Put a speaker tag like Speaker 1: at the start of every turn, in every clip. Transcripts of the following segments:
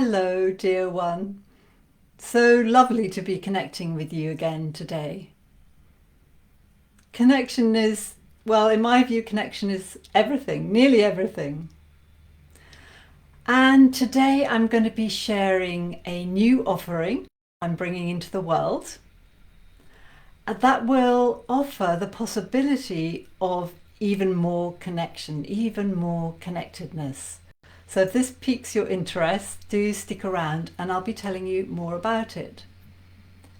Speaker 1: Hello, dear one. So lovely to be connecting with you again today. Connection is, well, in my view, connection is everything, nearly everything. And today I'm going to be sharing a new offering I'm bringing into the world that will offer the possibility of even more connection, even more connectedness. So if this piques your interest, do stick around and I'll be telling you more about it.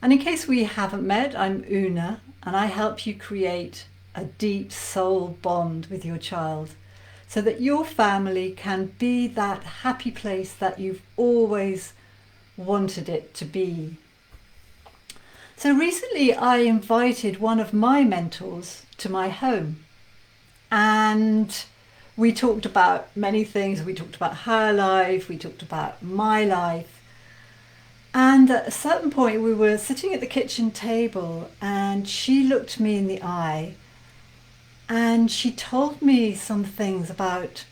Speaker 1: And in case we haven't met, I'm Oona and I help you create a deep soul bond with your child so that your family can be that happy place that you've always wanted it to be. So recently I invited one of my mentors to my home and we talked about many things. We talked about her life, we talked about my life. And at a certain point we were sitting at the kitchen table and she looked me in the eye and she told me some things about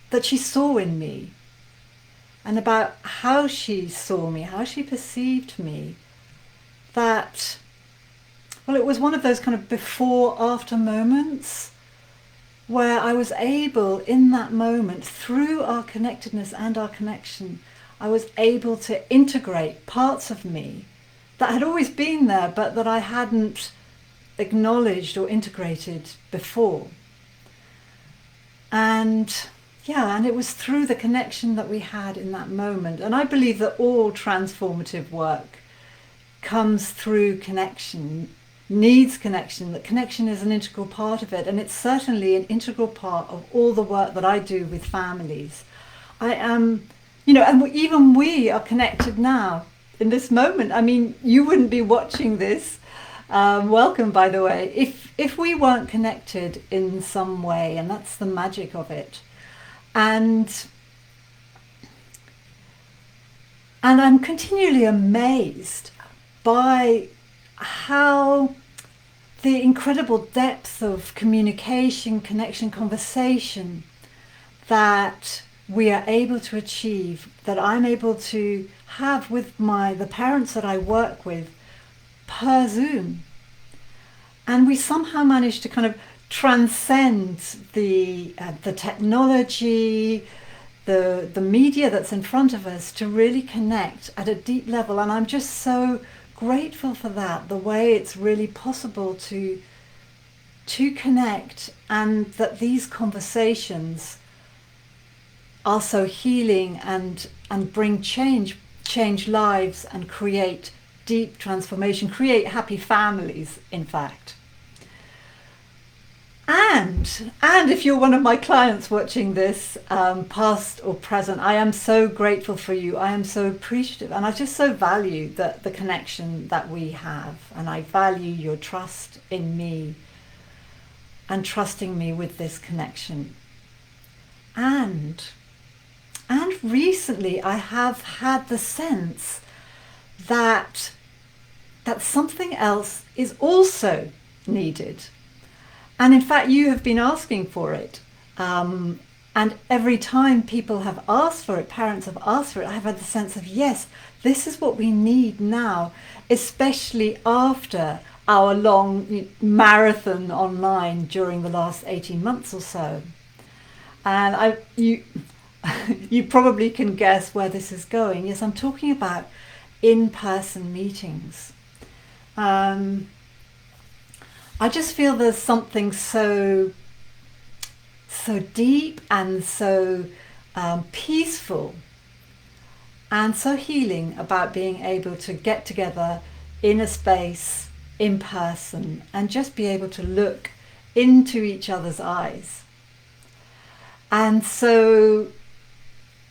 Speaker 1: that she saw in me and about how she saw me, how she perceived me. That, well, it was one of those kind of before after moments where I was able in that moment, through our connectedness and our connection, I was able to integrate parts of me that had always been there but that I hadn't acknowledged or integrated before. And and it was through the connection that we had in that moment. And I believe that all transformative work comes through connection, needs connection, that connection is an integral part of it. And it's certainly an integral part of all the work that I do with families. I am, and even we are connected now in this moment. I mean, you wouldn't be watching this. Welcome, by the way, if we weren't connected in some way, and that's the magic of it. And I'm continually amazed by how the incredible depth of communication, connection, conversation that we are able to achieve, that I'm able to have with the parents that I work with per Zoom. And we somehow manage to kind of transcend the technology, the media that's in front of us to really connect at a deep level. And I'm just so grateful for that, the way it's really possible to connect, and that these conversations are so healing and bring change lives and create deep transformation, create happy families, in fact. And if you're one of my clients watching this, past or present, I am so grateful for you. I am so appreciative, and I just so value the connection that we have, and I value your trust in me and trusting me with this connection. And recently I have had the sense that something else is also needed. And in fact, you have been asking for it. And every time people have asked for it, parents have asked for it, I've had the sense of, yes, this is what we need now, especially after our long marathon online during the last 18 months or so. And you probably can guess where this is going. Yes, I'm talking about in-person meetings. I just feel there's something so deep and so peaceful and so healing about being able to get together in a space in person and just be able to look into each other's eyes. And so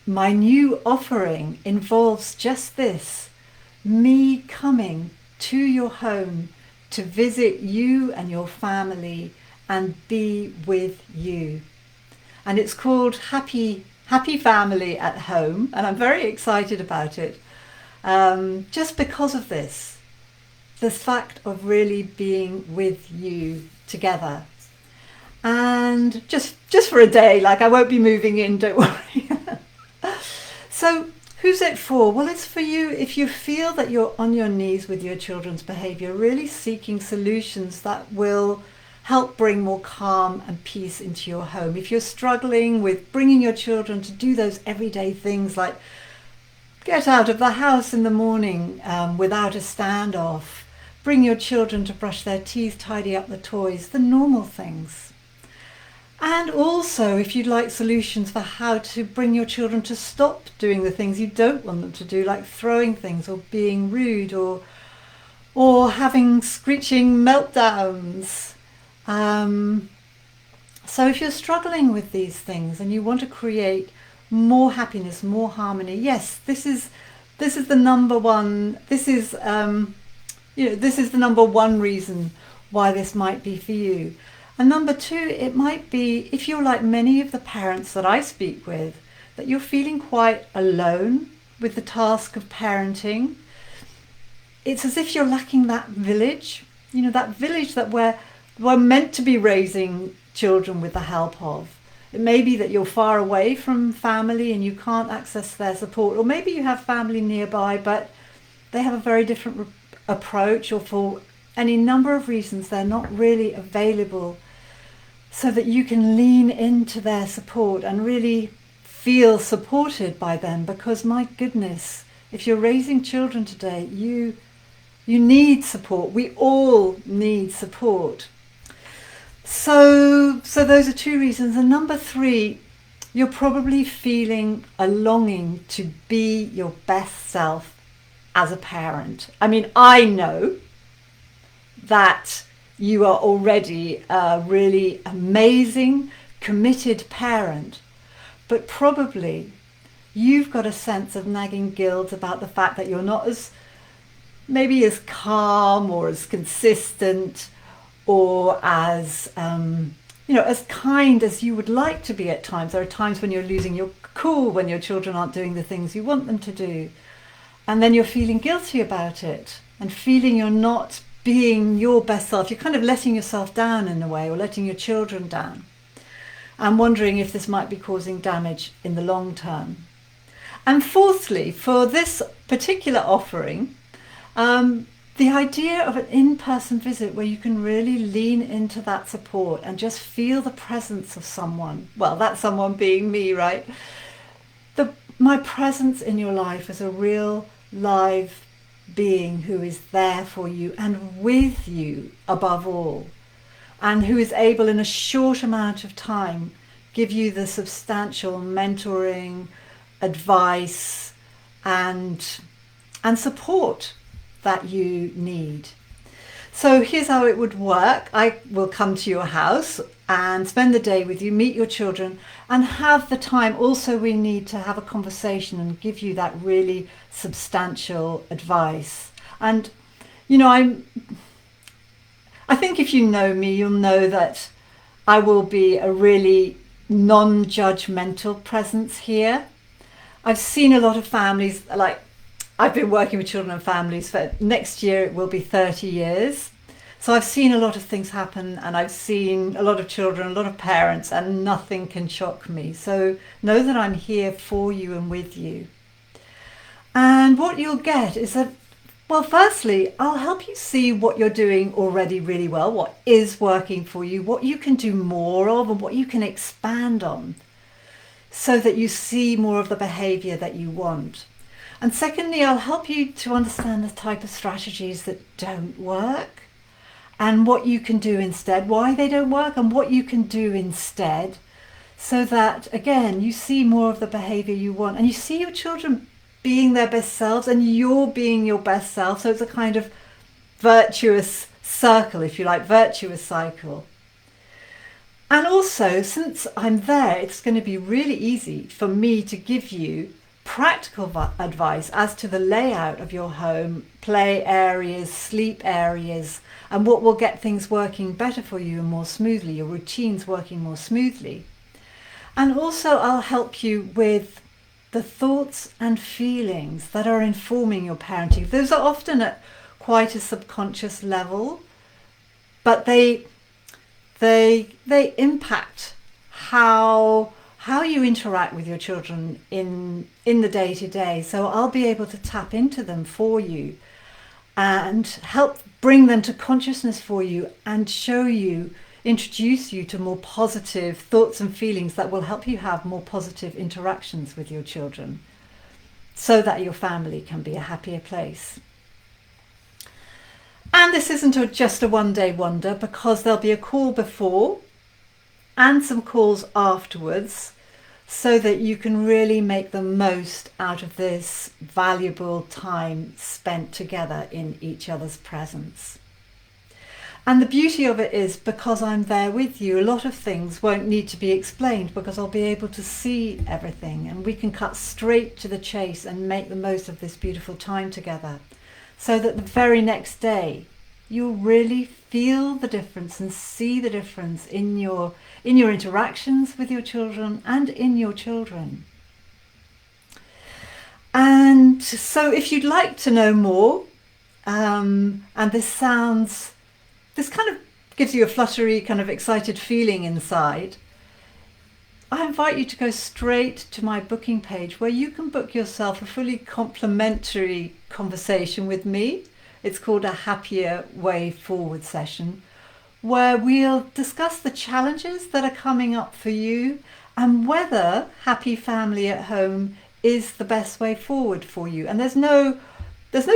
Speaker 1: my new offering involves just this, me coming to your home to visit you and your family and be with you. And it's called Happy Family at Home, and I'm very excited about it, just because of this fact of really being with you together. And just for a day, like I won't be moving in, don't worry. So Who's it for? Well, it's for you if you feel that you're on your knees with your children's behaviour, really seeking solutions that will help bring more calm and peace into your home. If you're struggling with bringing your children to do those everyday things like get out of the house in the morning without a standoff, bring your children to brush their teeth, tidy up the toys, the normal things. And also, if you'd like solutions for how to bring your children to stop doing the things you don't want them to do, like throwing things or being rude or having screeching meltdowns. So if you're struggling with these things and you want to create more happiness, more harmony, yes, this is the number one. This is this is the number one reason why this might be for you. And number two, it might be, if you're like many of the parents that I speak with, that you're feeling quite alone with the task of parenting. It's as if you're lacking that village, that village that we're meant to be raising children with the help of. It may be that you're far away from family and you can't access their support, or maybe you have family nearby, but they have a very different approach, or for any number of reasons they're not really available, so that you can lean into their support and really feel supported by them. Because my goodness, if you're raising children today, you need support. We all need support. So those are two reasons. And number three, you're probably feeling a longing to be your best self as a parent. I mean, I know that you are already a really amazing, committed parent, but probably you've got a sense of nagging guilt about the fact that you're not as calm or as consistent or as as kind as you would like to be at times. There are times when you're losing your cool, when your children aren't doing the things you want them to do, and then you're feeling guilty about it and feeling you're not being your best self. You're kind of letting yourself down in a way, or letting your children down, and wondering if this might be causing damage in the long term. And fourthly, for this particular offering, the idea of an in-person visit where you can really lean into that support and just feel the presence of someone. Well, that someone being me, right? My presence in your life as a real live being who is there for you and with you above all, and who is able in a short amount of time give you the substantial mentoring, advice and support that you need. So here's how it would work. I will come to your house and spend the day with you, meet your children, and have the time also we need to have a conversation and give you that really substantial advice. And I think if you know me, you'll know that I will be a really non-judgmental presence here. I've seen a lot of families, like I've been working with children and families for next year, it will be 30 years. So I've seen a lot of things happen, and I've seen a lot of children, a lot of parents, and nothing can shock me. So know that I'm here for you and with you. And what you'll get is that, well, firstly, I'll help you see what you're doing already really well, what is working for you, what you can do more of, and what you can expand on, so that you see more of the behavior that you want. And secondly, I'll help you to understand the type of strategies that don't work and what you can do instead, why they don't work and what you can do instead, so that, again, you see more of the behavior you want and you see your children being their best selves and you're being your best self. So it's a kind of virtuous circle, if you like, virtuous cycle. And also, since I'm there, it's going to be really easy for me to give you practical advice as to the layout of your home, play areas, sleep areas, and what will get things working better for you and more smoothly, your routines working more smoothly. And also I'll help you with the thoughts and feelings that are informing your parenting. Those are often at quite a subconscious level, but they impact how how you interact with your children in the day to day. So I'll be able to tap into them for you and help bring them to consciousness for you and introduce you to more positive thoughts and feelings that will help you have more positive interactions with your children so that your family can be a happier place. And this isn't just a one-day wonder, because there'll be a call before and some calls afterwards, so that you can really make the most out of this valuable time spent together in each other's presence. And the beauty of it is, because I'm there with you, a lot of things won't need to be explained, because I'll be able to see everything and we can cut straight to the chase and make the most of this beautiful time together, so that the very next day you'll really feel the difference and see the difference in your interactions with your children and in your children. And so if you'd like to know more, and this kind of gives you a fluttery, kind of excited feeling inside, I invite you to go straight to my booking page, where you can book yourself a fully complimentary conversation with me. It's called a Happier Way Forward session, where we'll discuss the challenges that are coming up for you and whether happy family at home is the best way forward for you. And there's no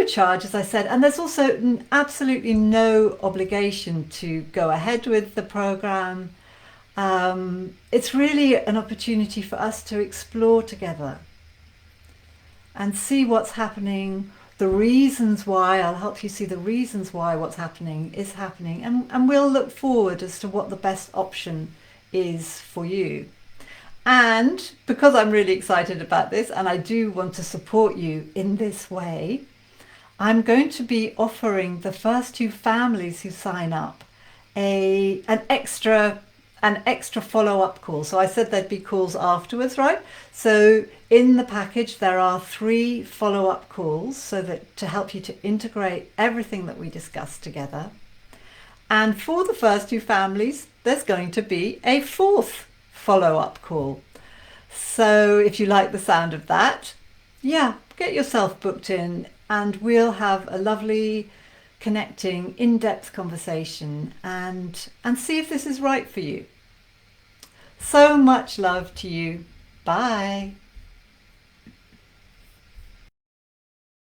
Speaker 1: charge, as I said, and there's also absolutely no obligation to go ahead with the program. It's really an opportunity for us to explore together and see what's happening, the reasons why. I'll help you see the reasons why what's happening is happening, and we'll look forward as to what the best option is for you. And because I'm really excited about this and I do want to support you in this way, I'm going to be offering the first 2 families who sign up an extra follow-up call. So I said there'd be calls afterwards, right? So in the package there are 3 follow-up calls, so that to help you to integrate everything that we discussed together. And for the first 2 families, there's going to be a 4th follow-up call. So if you like the sound of that, get yourself booked in, and we'll have a lovely, connecting, in-depth conversation and see if this is right for you. So much love to you. Bye.